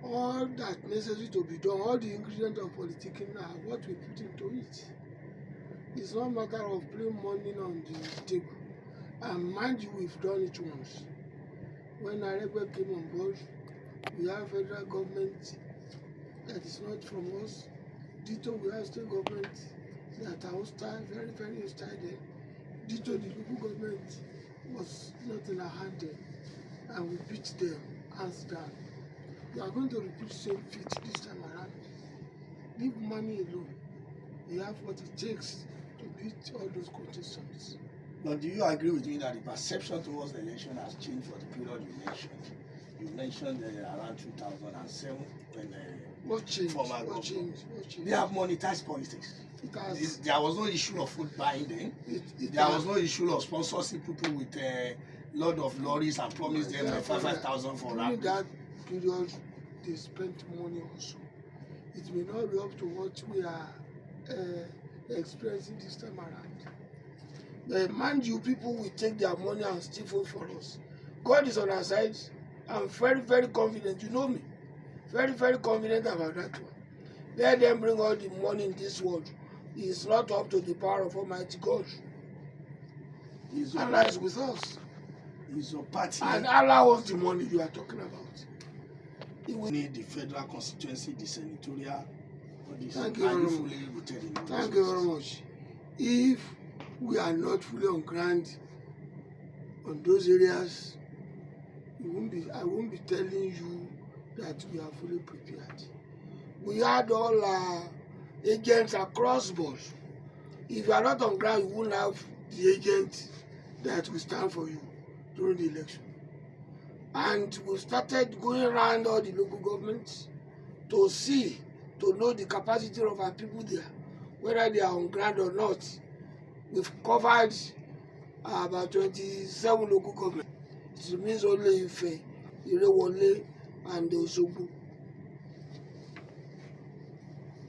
all that necessary to be done, all the ingredients of politicking now, what we put into it. It's not a matter of playing money on the table. And mind you, we've done it once. When Aregbe came on board, we have federal government that is not from us. Ditto, we have state government that are hostile, very, very hostile there. Ditto, the local government was not in our hand there. And we beat them, hands down. We are going to repeat the same feat this time around. Leave money alone. We have what it takes to beat all those contestants. But do you agree with me that the perception towards the election has changed for the period you mentioned? You mentioned around 2007 when what changed? What changed? They have monetized politics. There was no issue of food buying then. There was no issue of sponsoring people with a lot of lorries and promise them 5,000 for during that period, they spent money also. It may not be up to what we are experiencing this time around. Mind you, people will take their money and steal food for us. God is on our side. I'm very, very confident. You know me. Very, very confident about that one. Let them bring all the money in this world. It's not up to the power of Almighty God. Allah is with us. He's your party. And Allah wants the money you are talking about. He will need the federal constituency, the senatorial. Thank you very much. Thank you very much. If we are not fully on ground on those areas, I won't be telling you that we are fully prepared. We had all our agents across board. If you are not on ground, you won't have the agent that will stand for you during the election. And we started going around all the local governments to know the capacity of our people there, whether they are on ground or not. We've covered about 27 local governments. It means only Ife, Irewole, and Osogbo.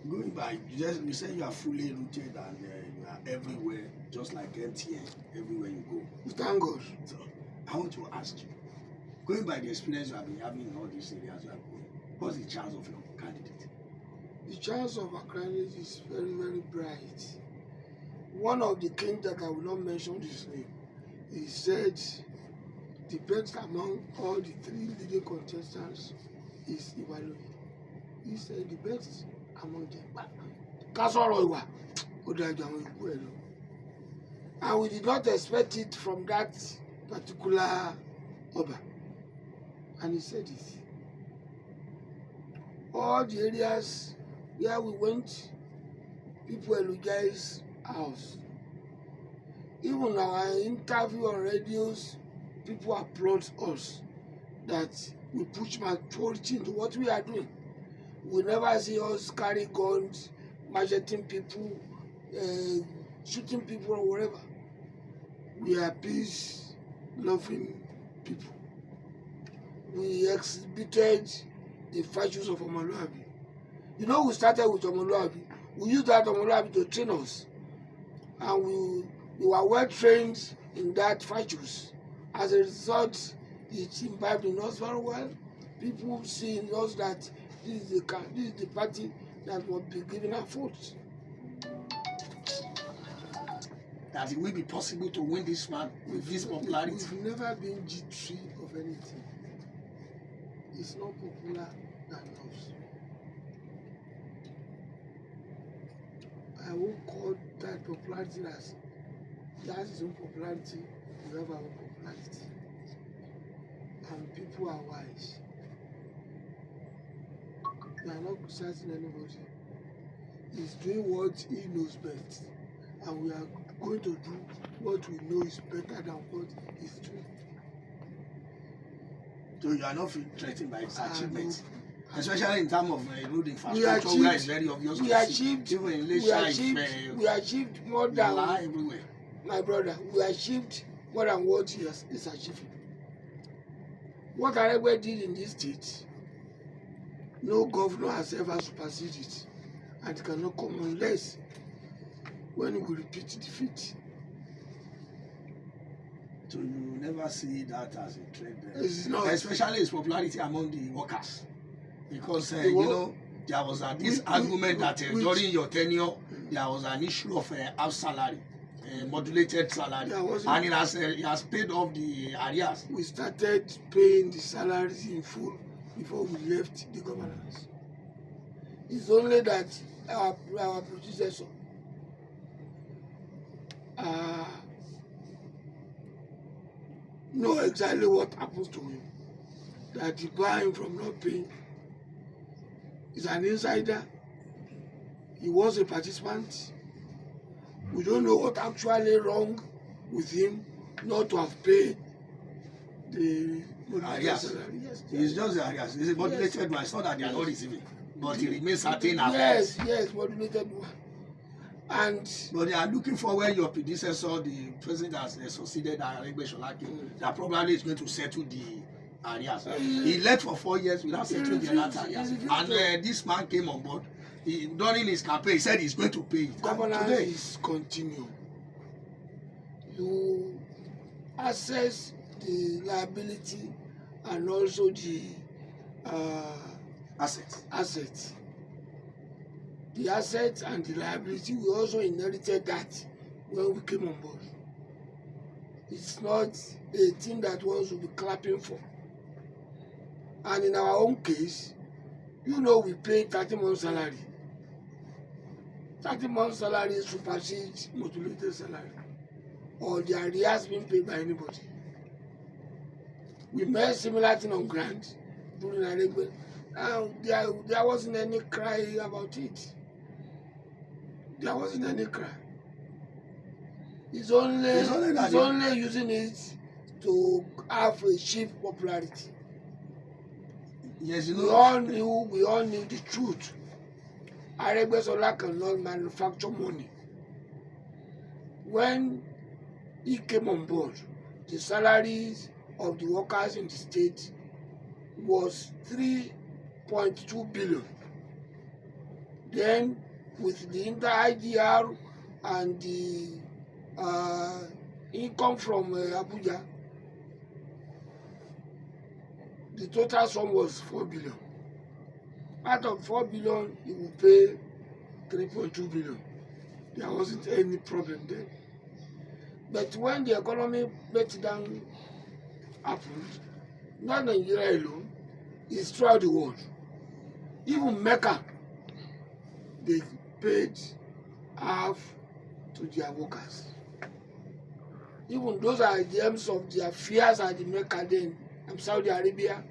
Going by, you say you are fully rooted and you are everywhere, just like MTN, everywhere you go. Thank God. So, I want to ask you, going by the experience you have been having in all these areas you are going, what's the chance of your candidate? The chance of our candidate is very, very bright. One of the kings that I will not mention his name, he said the best among all the three leading contestants is Iwaloye. He said the best among them. And we did not expect it from that particular Oba. And he said it. All the areas where we went, people eulogized us. Even our interview on radios, people applaud us that we push maturity into what we are doing. We never see us carry guns, macheting people, shooting people or whatever. We are peace-loving people. We exhibited the virtues of Omoluabi. You know, we started with Omoluabi. We used that Omoluabi to train us. And we were well trained in that virtues. As a result, it imbibed in us very well. People see in us that this is the party that will be given a vote. That it will be possible to win this man with this popularity. We've never been G3 of anything. It's not popular than us. I won't call that popularity as he has his own popularity, we have our own popularity. And people are wise. We are not criticizing anybody. He's doing what he knows best. And we are going to do what we know is better than what he's doing. So you are not threatened by his achievements? Especially in terms of road infrastructure, where it's very obvious we achieved more than everywhere. My brother, we achieved more than what he is achieving. What Aregbe did in this state, no governor has ever superseded, and it cannot come unless when we repeat defeat. So you never see that as a threat there. It's not. Especially his popularity among the workers. Because you know, there was this argument that during your tenure there was an issue of half salary, modulated salary, and he has paid off the arrears. We started paying the salaries in full before we left the governance. It's only that our predecessor know exactly what happens to him, that he bar him from not paying. He's an insider. He was a participant. We don't know what actually wrong with him not to have paid the arrears. It's just the arrears. It's a modulated one. It's not that they are not receiving, but it remains certain as yes, modulated one. But they are looking for where your predecessor, the president has succeeded that probably is going to settle the arrears. He led for 4 years without settling the arrears. And this man came on board. During his campaign, he said he's going to pay it. Governance is continuing. You assess the liability and also the assets. The assets and the liability, we also inherited that when we came on board. It's not a thing that one should be clapping for. And in our own case, you know, we pay 30 months salary. 30 months salary supersedes modulated salary, or the arrears being paid by anybody. We made similar thing on grant during Aregbe. There wasn't any cry about it. There wasn't any cry. It's only using it to have a cheap popularity. Yes, you know. We all knew the truth. Aregbesola cannot manufacture money. When he came on board, the salaries of the workers in the state was 3.2 billion. Then with the inter-IGR and the income from Abuja, the total sum was 4 billion. Out of 4 billion, he will pay 3.2 billion. There wasn't any problem there. But when the economy breakdown happened, not Nigeria alone, it's throughout the world. Even Mecca, they paid half to their workers. Even those are IGMs of the affairs at the Mecca then, and Saudi Arabia,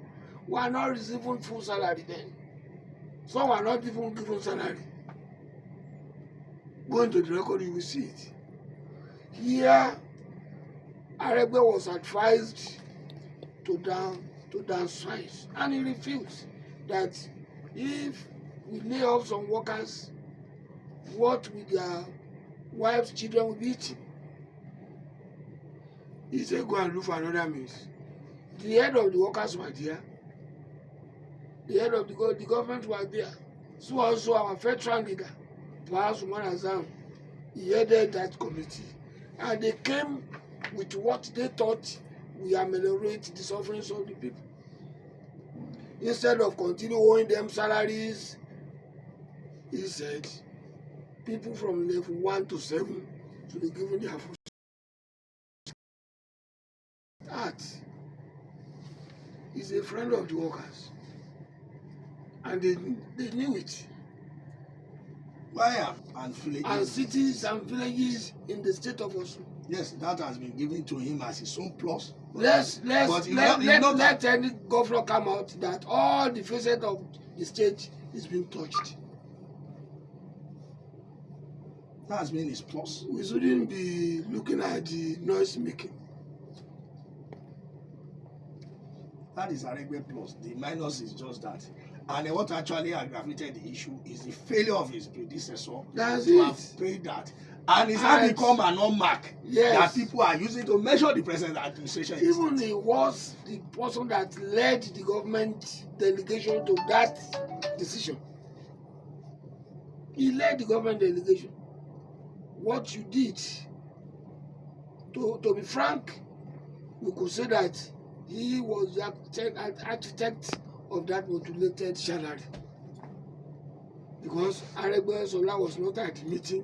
were not receiving full salary then. Some were not even given salary. Going to the record, you will see it. Here, Aregbe was advised to downsize, and he refused. That if we lay off some workers, what will their wives, children will be eating? He said, go and look for another means. The head of the workers were there. The head of the government was there. So also our veteran leader, perhaps Umar Azam, he headed that committee. And they came with what they thought will ameliorate the sufferings of the people. Instead of continuing owing them salaries, he said, people from level 1 to 7 should be given their food. That is a friend of the workers. And they knew it. And cities and villages in the state of Osun. Yes, that has been given to him as his own plus. Let any governor come out that all the facet of the state is being touched. That has been his plus. We shouldn't be looking at the noise making. That is Aregbe plus. The minus is just that. And what actually aggravated the issue is the failure of his predecessor to have paid that. And it's now become an hallmark that people are using to measure the present administration. Even he was the person that led the government delegation to that decision. He led the government delegation. What you did, to be frank, we could say that he was the architect of that modulated salary. Because Aregbesola was not at the meeting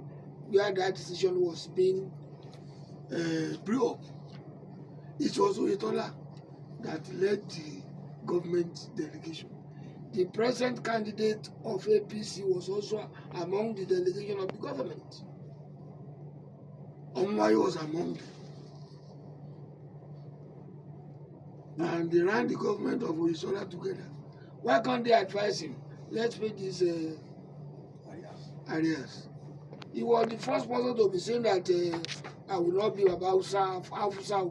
where that decision was being blew up. It was Oyetola that led the government delegation. The present candidate of APC was also among the delegation of the government. Omwai was among them. And they ran the government of Oyetola together. Why can't they advise him? Let's pay these areas. He was the first person to be saying that I will not be about Hausa.